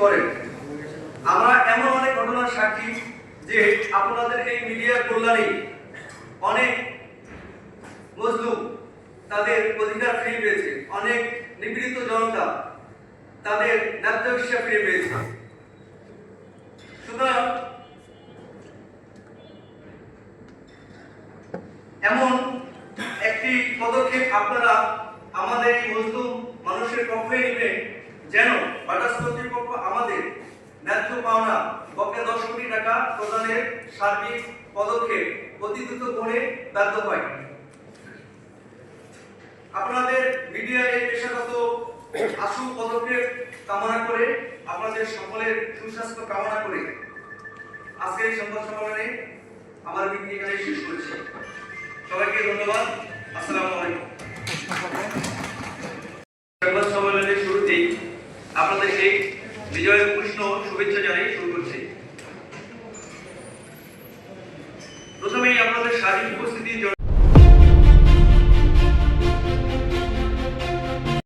করেন। আমরা এমন অনেক ঘটনার সাক্ষী যে আপনাদের এই মিডিয়ার কল্যাণে অনেক মজলুম তাদের অধিকার ফিরে পেয়েছে, অনেক নিপীড়িত জনতা তাদের ন্যায্য হিসাব ফিরে পেয়েছে। সুতরাং এমন একটি পদক্ষেপ আপনারা আমাদের এই মজলুম মানুষের পক্ষে নেবেন যেন বাটাস কর্তৃপক্ষ আমাদের ন্যায্য পাওনা বকেয়া 10 কোটি টাকা প্রদানের সার্বিক পদক্ষেপ অতি দ্রুত করে ব্যর্থ হয়। আপনাদের মিডিয়ার এই পেশাগত আশু পদক্ষেপ কামনা করে, আপনাদের সকলের সুস্বাস্থ্য কামনা করে আজকের এই সংবাদ সম্মেলনে আমার মিটিং এখানে শেষ করছি। সবাইকে ধন্যবাদ। আসসালামু আলাইকুম। সংবাদ সম্মেলনের শুরুতেই আপনাদেরকে বিজয়ের উষ্ণ শুভেচ্ছা জানিয়ে শুরু করছি। প্রথমেই আপনাদের শারীরিক উপস্থিতি